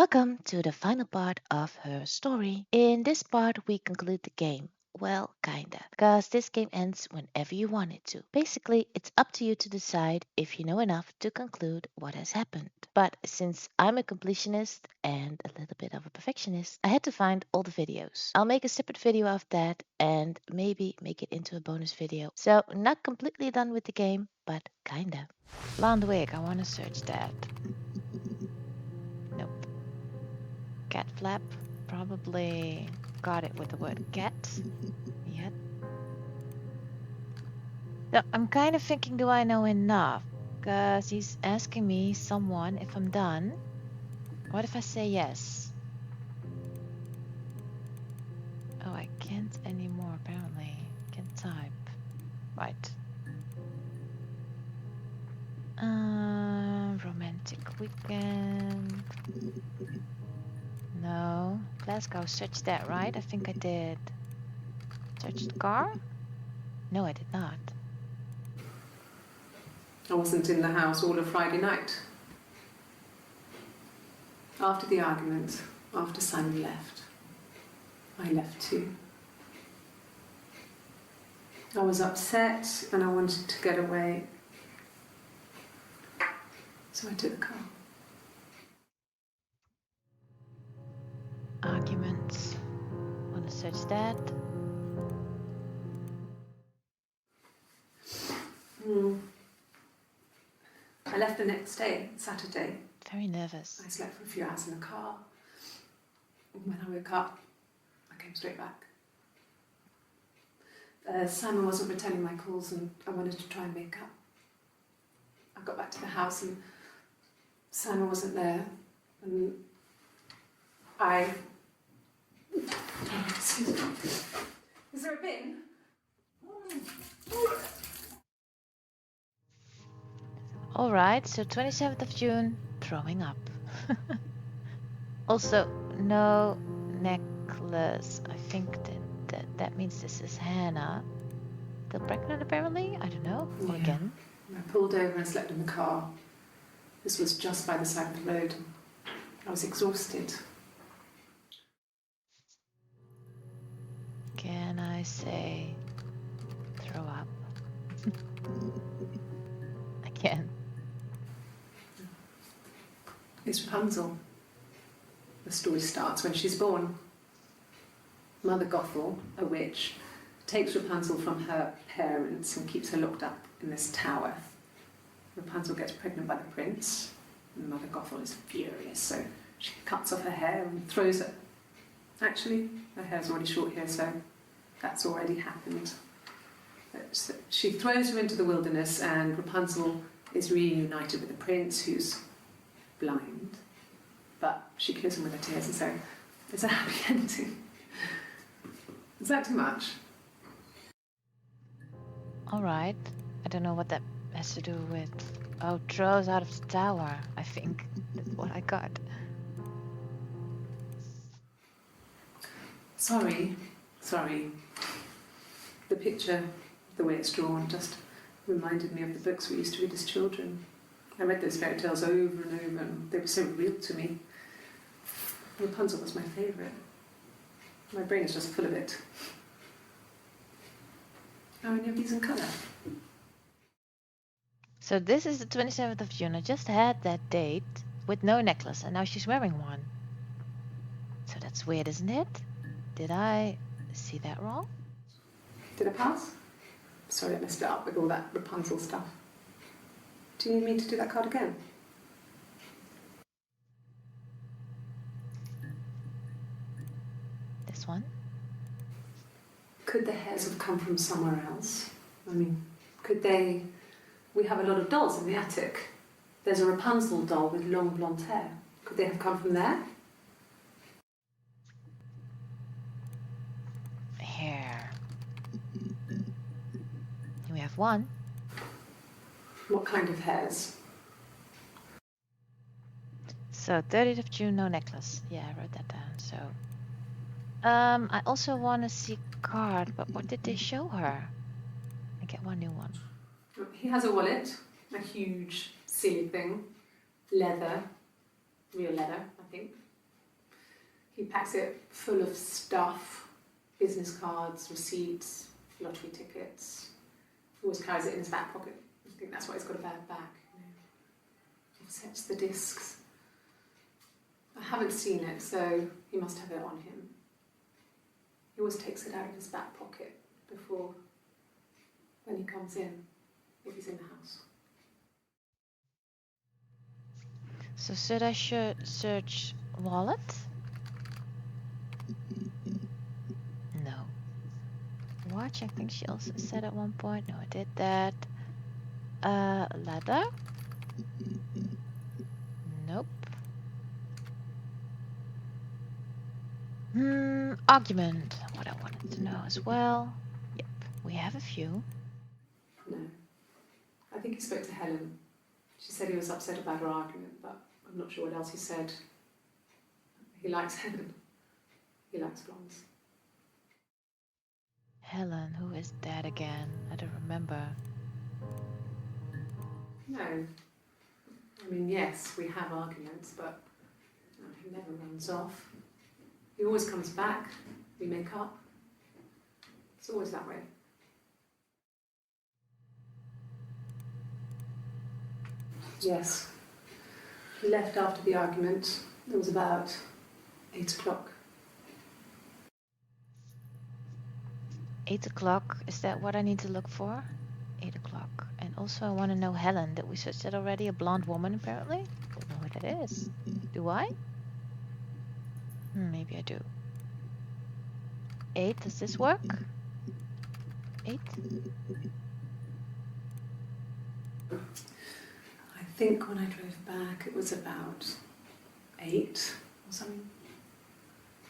Welcome to the final part of her story. In this part, we conclude the game. Well, kinda, because this game ends whenever you want it to. Basically, it's up to you to decide if you know enough to conclude what has happened. But since I'm a completionist and a little bit of a perfectionist, I had to find all the videos. I'll make a separate video of that and maybe make it into a bonus video. So, not completely done with the game, but kinda. Blonde wig, I wanna search that. Nope. Cat flap. Probably got it with the word cat. Yet. So I'm kind of thinking, do I know enough? Because he's asking me, someone, if I'm done. What if I say yes? Oh, I can't anymore, apparently. Can't type. Right. Romantic weekend. No. Glasgow, search that, right? I think I did. Search the car? No, I did not. I wasn't in the house all of Friday night. After the argument, after Simon left, I left too. I was upset and I wanted to get away, so I took the car. Arguments. Wanna search that? I left the next day, Saturday. Very nervous. I slept for a few hours in the car. When I woke up, I came straight back. Simon wasn't returning my calls and I wanted to try and make up. I got back to the house and Simon wasn't there and I... Excuse me. Is there a bin? All right, so 27th of June, throwing up. Also, no necklace. I think that means this is Hannah. Still pregnant, apparently? I don't know. Or Yeah. again. I pulled over and slept in the car. This was just by the side of the road. I was exhausted. Can I say throw up? I can. It's Rapunzel. The story starts when she's born. Mother Gothel, a witch, takes Rapunzel from her parents and keeps her locked up in this tower. Rapunzel gets pregnant by the prince, and Mother Gothel is furious, so she cuts off her hair and throws it. Actually, her hair's already short here, so that's already happened. So she throws her into the wilderness, and Rapunzel is reunited with the prince, who's blind, but she kills him with her tears, and so it's a happy ending. Is that too much? All right. I don't know what that has to do with... Oh, throws out of the tower, I think. That's what I got. Sorry. The picture, the way it's drawn, just reminded me of the books we used to read as children. I read those fairy tales over and over, and they were so real to me. Rapunzel was my favourite. My brain is just full of it. Are any of these in colour? So this is the 27th of June. I just had that date with no necklace, and now she's wearing one. So that's weird, isn't it? Did I see that wrong? Did I pass? Sorry, I messed it up with all that Rapunzel stuff. Do you need me to do that card again? This one? Could the hairs have come from somewhere else? I mean, could they... We have a lot of dolls in the attic. There's a Rapunzel doll with long blonde hair. Could they have come from there? Hair. We have one. What kind of hairs? So 30th of June, no necklace. Yeah, I wrote that down. So, I also want to see card, but what did they show her? I get one new one. He has a wallet, a huge silly thing, leather, real leather, I think. He packs it full of stuff, business cards, receipts, lottery tickets. He always carries it in his back pocket. I think that's why he's got a bad back. Offsets the discs. I haven't seen it, so he must have it on him. He always takes it out of his back pocket before, when he comes in, if he's in the house. So should I search wallet? No. Watch, I think she also said at one point. No, I did that. Leather? Nope. Argument. What I wanted to know as well. Yep, we have a few. No. I think he spoke to Helen. She said he was upset about her argument, but I'm not sure what else he said. He likes Helen. He likes blondes. Helen, who is that again? I don't remember. No. I mean, yes, we have arguments, but no, he never runs off. He always comes back. We make up. It's always that way. Yes. He left after the argument. It was about 8 o'clock. 8 o'clock, is that what I need to look for? 8 o'clock. And also I want to know Helen. Did we search that already? A blonde woman, apparently? I don't know who that is. Do I? Maybe I do. 8, does this work? 8? I think when I drove back, it was about 8 or something.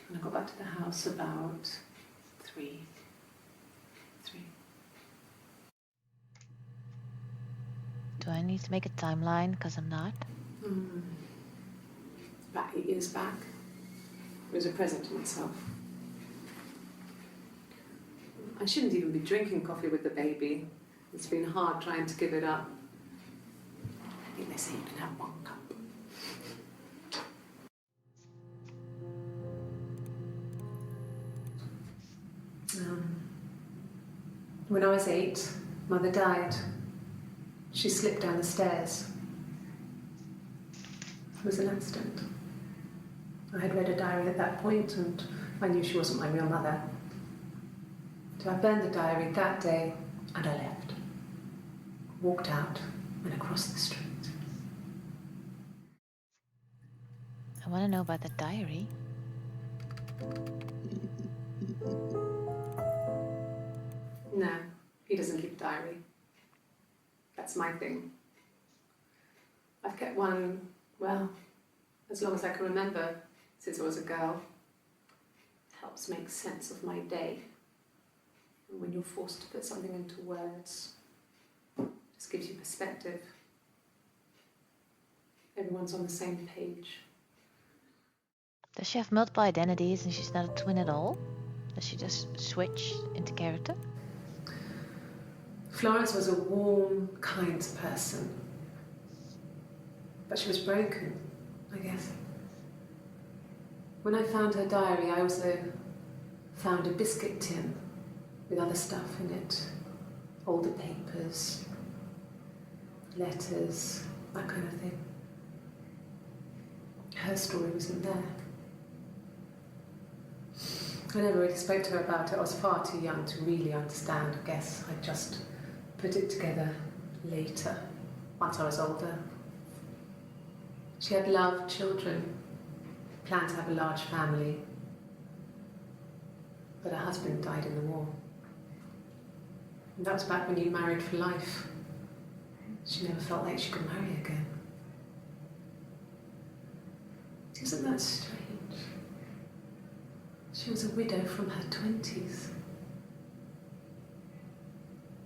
And I got back to the house about 3. Do I need to make a timeline? Because I'm not. About 8 years back. It was a present to myself. I shouldn't even be drinking coffee with the baby. It's been hard trying to give it up. I think they say you can have 1 cup. When I was 8, Mother died. She slipped down the stairs. It was an accident. I had read a diary at that point and I knew she wasn't my real mother. So I burned the diary that day and I left. Walked out and across the street. I want to know about the diary. No, he doesn't keep a diary. That's my thing. I've kept one, well, as long as I can remember, since I was a girl. Helps make sense of my day. And when you're forced to put something into words, it just gives you perspective. Everyone's on the same page. Does she have multiple identities and she's not a twin at all? Does she just switch into character? Florence was a warm, kind person. But she was broken, I guess. When I found her diary, I also found a biscuit tin with other stuff in it. Older papers, letters, that kind of thing. Her story wasn't there. I never really spoke to her about it. I was far too young to really understand, I guess. I just put it together later, once I was older. She had loved children, planned to have a large family, but her husband died in the war. And that was back when you married for life. She never felt like she could marry again. Isn't that strange? She was a widow from her 20s.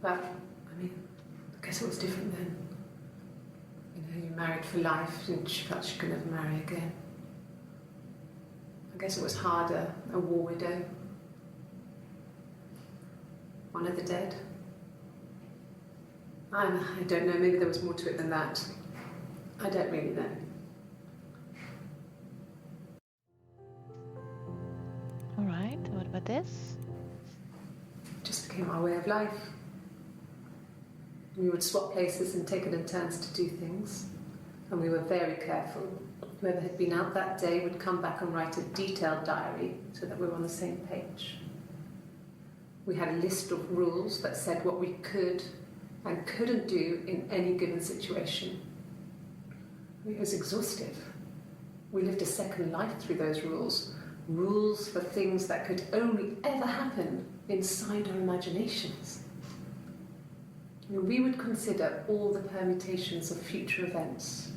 But, I mean, I guess it was different then. You know, you married for life and she felt she could never marry again. I guess it was harder, a war widow. One of the dead. I don't know, maybe there was more to it than that. I don't really know. with this? It just became our way of life. We would swap places and take it in turns to do things, and we were very careful. Whoever had been out that day would come back and write a detailed diary so that we were on the same page. We had a list of rules that said what we could and couldn't do in any given situation. It was exhaustive. We lived a second life through those rules. Rules for things that could only ever happen inside our imaginations. We would consider all the permutations of future events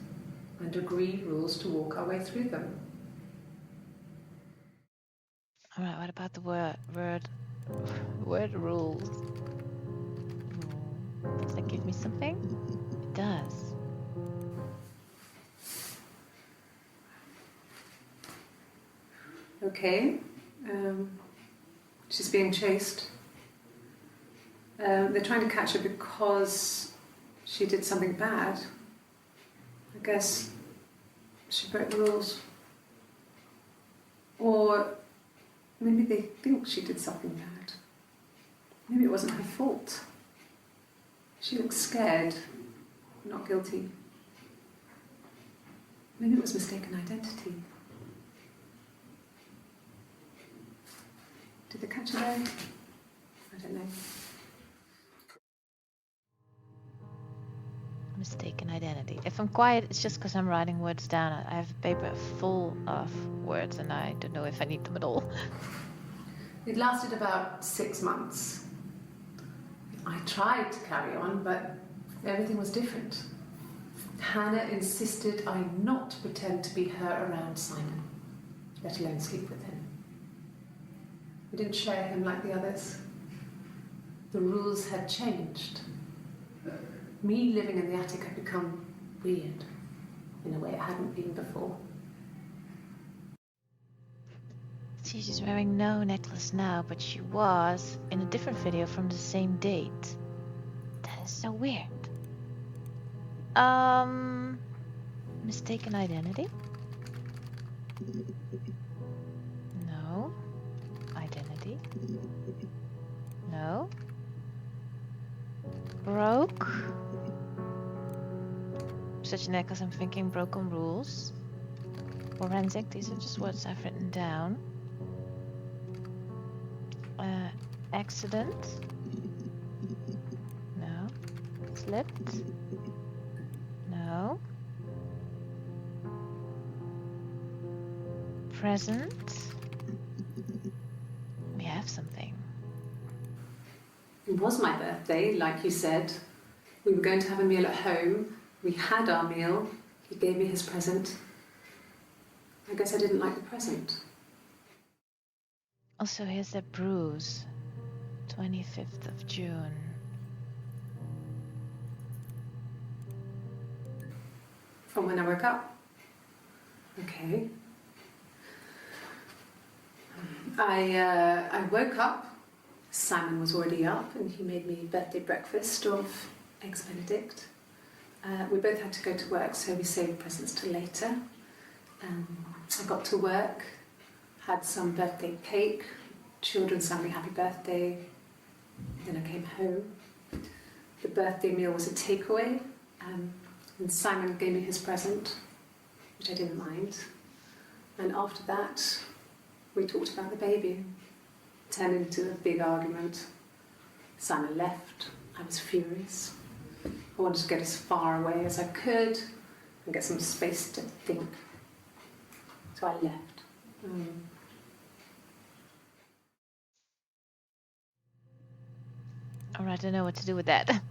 and agree rules to walk our way through them. All right, what about the word rules? Does that give me something? It does. Okay, she's being chased. They're trying to catch her because she did something bad. I guess she broke the rules. Or maybe they think she did something bad. Maybe it wasn't her fault. She looks scared, not guilty. Maybe it was mistaken identity. Did they catch her there? I don't know. Mistaken identity. If I'm quiet, it's just because I'm writing words down. I have a paper full of words and I don't know if I need them at all. It lasted about 6 months. I tried to carry on, but everything was different. Hannah insisted I not pretend to be her around Simon, let alone sleep with him. We didn't share him like the others. The rules had changed. Me living in the attic had become weird in a way it hadn't been before. See, she's wearing no necklace now, but she was in a different video from the same date. That is so weird. Mistaken identity? No. Identity? No. Broke? Such a necklace, I'm thinking broken rules. Forensic, these are just words I've written down. Accident? No. Slipped? No. Present? We have something. It was my birthday, like you said. We were going to have a meal at home. We had our meal. He gave me his present. I guess I didn't like the present. Also, here's that bruise. 25th of June. From when I woke up. Okay. I woke up. Simon was already up and he made me birthday breakfast of Eggs Benedict. We both had to go to work, so we saved presents till later. I got to work, had some birthday cake, children sang me happy birthday. Then I came home. The birthday meal was a takeaway, and Simon gave me his present, which I didn't mind. And after that, we talked about the baby. Turned into a big argument. Simon left. I was furious. I wanted to get as far away as I could and get some space to think. So I left. Alright, I don't know what to do with that.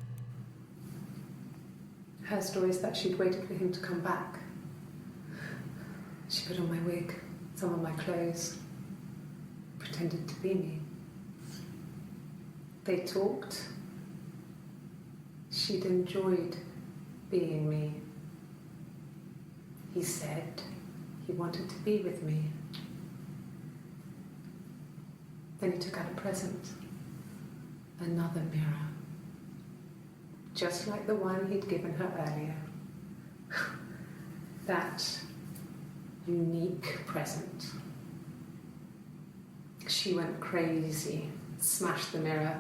Her story is that she'd waited for him to come back. She put on my wig, some of my clothes, pretended to be me. They talked. She'd enjoyed being me. He said he wanted to be with me. Then he took out a present. Another mirror. Just like the one he'd given her earlier. That unique present. She went crazy, smashed the mirror.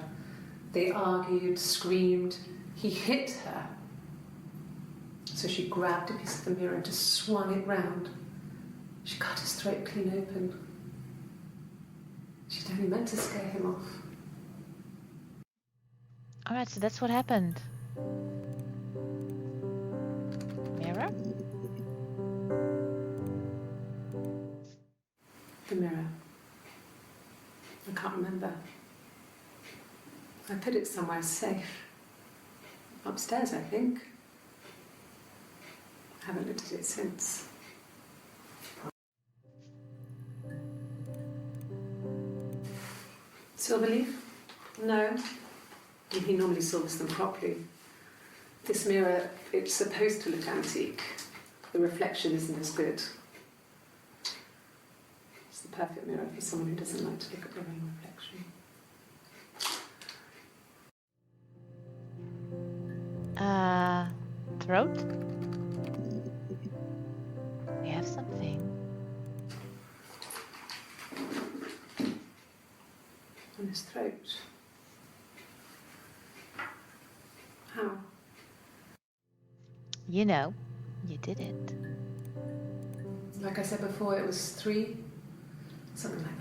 They argued, screamed. He hit her. So she grabbed a piece of the mirror and just swung it round. She cut his throat clean open. She'd only meant to scare him off. All right, so that's what happened. Mirror? The mirror. I can't remember. I put it somewhere safe. Upstairs, I think. I haven't looked at it since. Silverleaf? No. He normally silvers them properly. This mirror, it's supposed to look antique. The reflection isn't as good. It's the perfect mirror for someone who doesn't like to look at their own reflection. Throat? We have something. On his throat. How? You know, you did it. Like I said before, it was 3, something like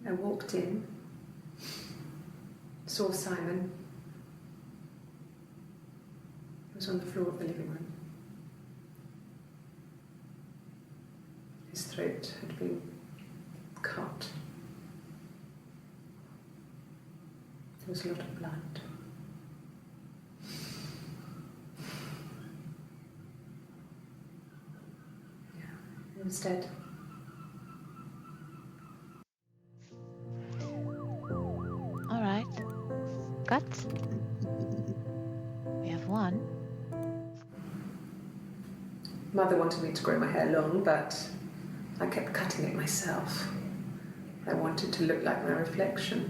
that. I walked in, saw Simon. He was on the floor of the living room. His throat had been cut. There was a lot of blood. Yeah, he was dead. All right. Cut. We have 1. Mother wanted me to grow my hair long, but I kept cutting it myself. I wanted to look like my reflection.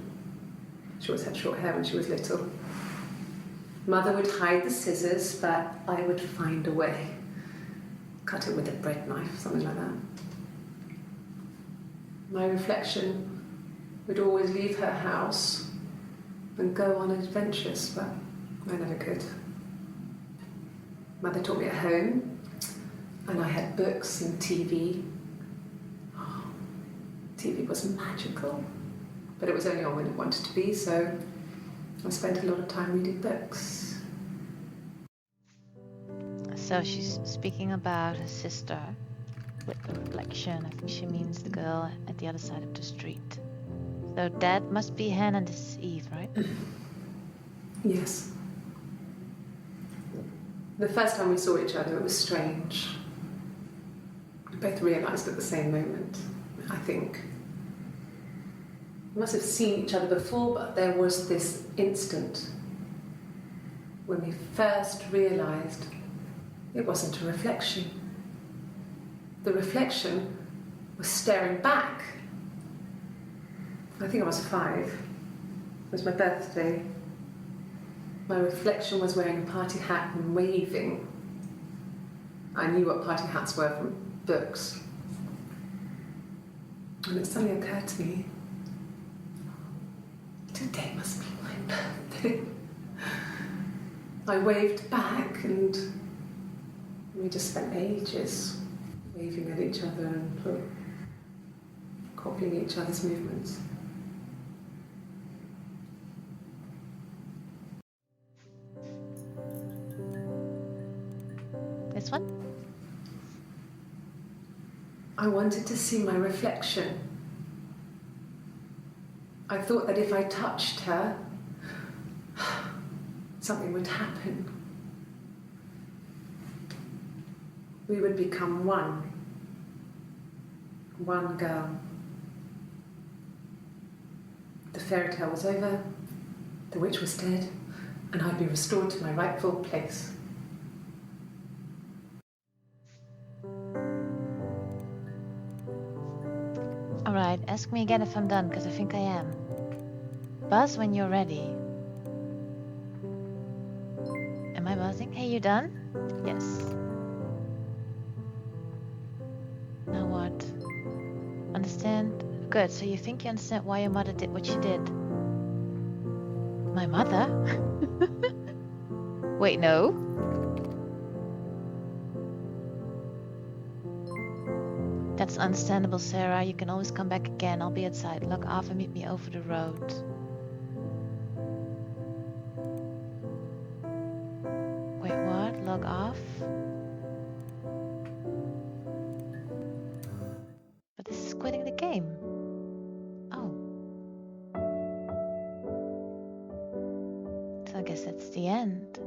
She always had short hair when she was little. Mother would hide the scissors, but I would find a way. Cut it with a bread knife, something like that. My reflection would always leave her house and go on adventures, but I never could. Mother taught me at home, and I had books and TV. Oh, TV was magical, but it was only on when it wanted to be, so I spent a lot of time reading books. So she's speaking about her sister with the reflection. I think she means the girl at the other side of the street. So that must be Hannah this Eve, right? Yes. The first time we saw each other, it was strange. We both realised at the same moment, I think. We must have seen each other before, but there was this instant when we first realised it wasn't a reflection. The reflection was staring back. I think I was 5. It was my birthday. My reflection was wearing a party hat and waving. I knew what party hats were from books. And it suddenly occurred to me, today must be my birthday. I waved back and we just spent ages waving at each other and copying each other's movements. This one? I wanted to see my reflection. I thought that if I touched her, something would happen. We would become one. One girl. The fairy tale was over, the witch was dead, and I'd be restored to my rightful place. All right, ask me again if I'm done, because I think I am. Buzz when you're ready. Am I buzzing? Hey, you done? Yes. Now what? Understand? Good. So you think you understand why your mother did what she did? My mother? Wait, no. That's understandable, Sarah. You can always come back again. I'll be outside. Log off and meet me over the road. Wait, what? Log off? But this is quitting the game. Oh. So I guess that's the end.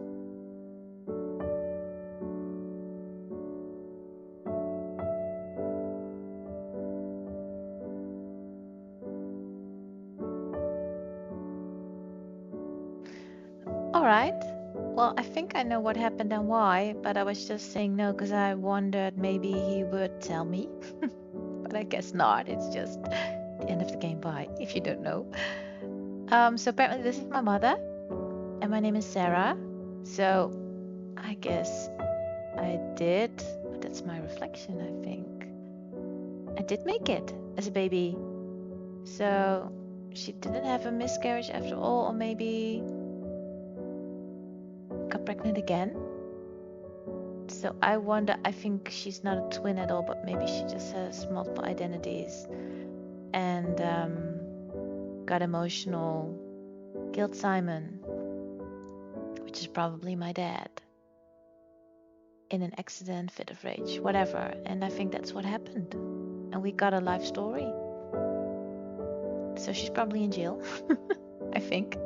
All right. Well, I think I know what happened and why, but I was just saying no because I wondered maybe he would tell me. But I guess not. It's just the end of the game. Bye, if you don't know. So apparently this is my mother, and my name is Sarah. So I guess I did, but that's my reflection, I think. I did make it as a baby. So she didn't have a miscarriage after all, or maybe got pregnant again. So I wonder, I think she's not a twin at all, but maybe she just has multiple identities and got emotional, killed Simon, which is probably my dad, in an accident, fit of rage, whatever. And I think that's what happened. And we got a life story. So she's probably in jail, I think.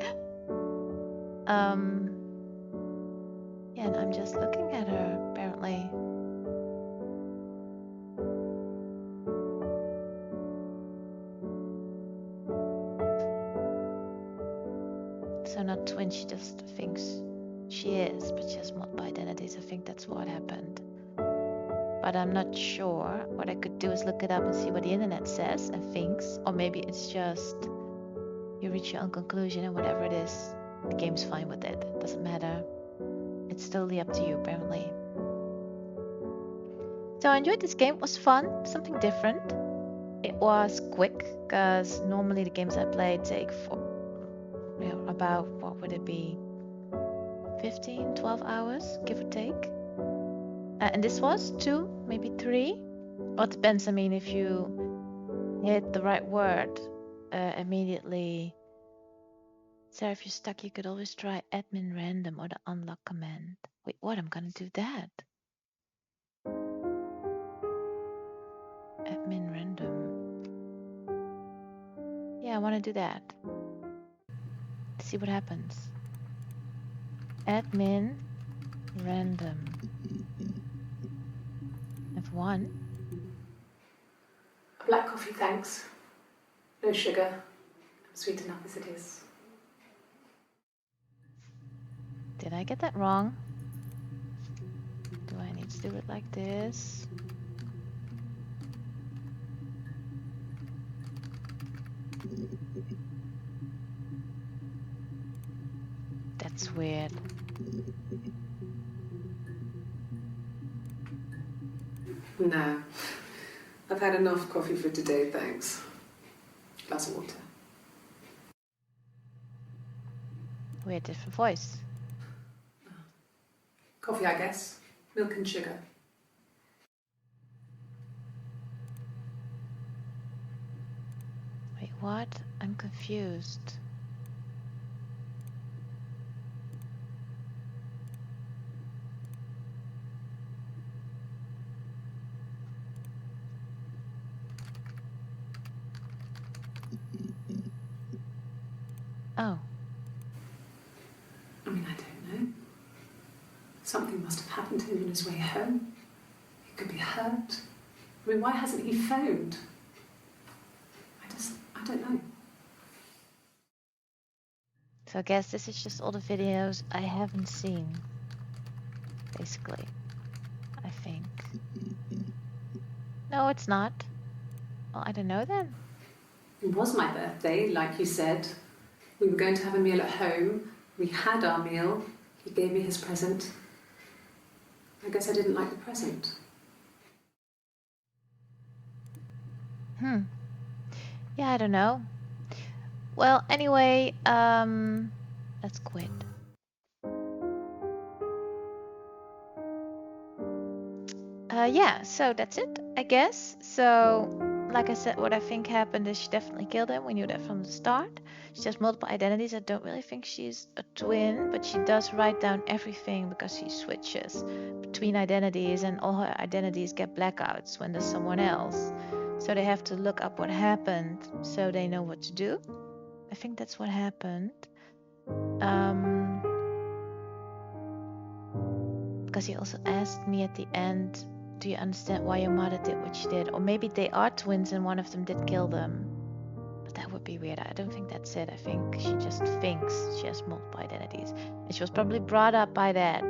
Yeah, and I'm just looking at her, apparently. So not twin, she just thinks she is, but she has multiple identities. I think that's what happened. But I'm not sure. What I could do is look it up and see what the internet says and thinks. Or maybe it's just you reach your own conclusion and whatever it is, the game's fine with it. It doesn't matter. It's totally up to you, apparently. So I enjoyed this game. It was fun, something different. It was quick, because normally the games I play take for about, what would it be, 15, 12 hours, give or take. And this was 2, maybe 3. Well, it depends. I mean, if you hit the right word immediately. Sarah, if you're stuck, you could always try admin random or the unlock command. Wait, what? I'm gonna do that. Admin random. Yeah, I want to do that. See what happens. Admin random. F1. Black coffee, thanks. No sugar. I'm sweet enough as it is. Did I get that wrong? Do I need to do it like this? That's weird. No. I've had enough coffee for today, thanks. Glass of water. Weird, different voice. Coffee, I guess. Milk and sugar. Wait, what? I'm confused. Oh, I mean, I don't know. Something must have happened to him on his way home. He could be hurt. I mean, why hasn't he phoned? I don't know. so I guess this is just all the videos I haven't seen. Basically, I think. No, it's not. Well, I don't know then. It was my birthday, like you said. We were going to have a meal at home. We had our meal. He gave me his present. I guess I didn't like the present. Hmm. Yeah, I don't know. Well, anyway, let's quit. Yeah, so that's it, I guess. So, like I said, what I think happened is she definitely killed him. We knew that from the start. She has multiple identities. I don't really think she's a twin, but she does write down everything because she switches between identities, and all her identities get blackouts when there's someone else. So they have to look up what happened so they know what to do. I think that's what happened. Um, because he also asked me at the end, do you understand why your mother did what she did? Or maybe they are twins and one of them did kill them. But that would be weird. I don't think that's it. I think she just thinks she has multiple identities. And she was probably brought up by that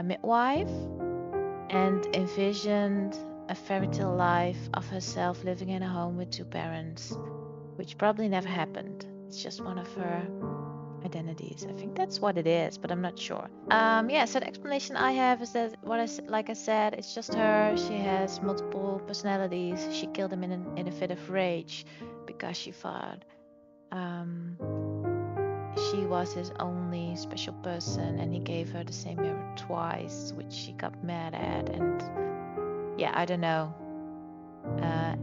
midwife and envisioned a fairy tale life of herself living in a home with two parents, which probably never happened. It's just one of her identities. I think that's what it is, but I'm not sure. Yeah, so the explanation I have is that like I said, it's just her. She has multiple personalities. She killed him in a fit of rage because she thought um, she was his only special person, and he gave her the same mirror twice, which she got mad at. And yeah, I don't know.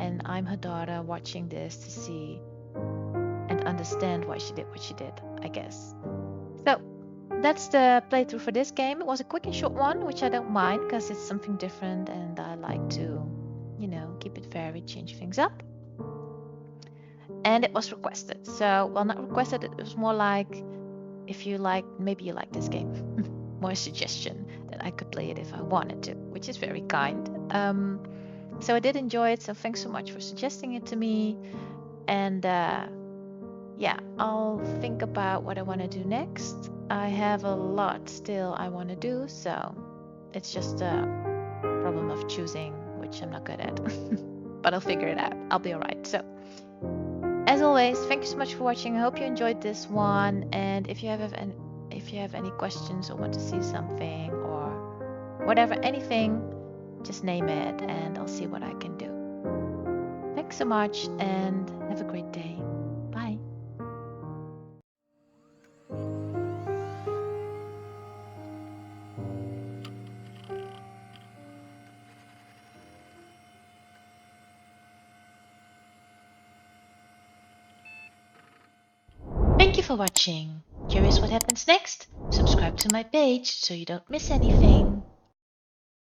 And I'm her daughter watching this to see and understand why she did what she did, I guess. So that's the playthrough for this game. It was a quick and short one, which I don't mind because it's something different and I like to, keep it varied, change things up. And it was requested. So, well, not requested, it was more like if you like, maybe you like this game. More a suggestion that I could play it if I wanted to, which is very kind. So I did enjoy it. So thanks so much for suggesting it to me. And yeah, I'll think about what I want to do next. I have a lot still I want to do, so it's just a problem of choosing, which I'm not good at. But I'll figure it out. I'll be all right. So, as always, thank you so much for watching. I hope you enjoyed this one. And if you have any questions or want to see something or whatever, anything, just name it and I'll see what I can do. Thanks so much and have a great day. Bye. Thank you for watching. Curious what happens next? Subscribe to my page so you don't miss anything.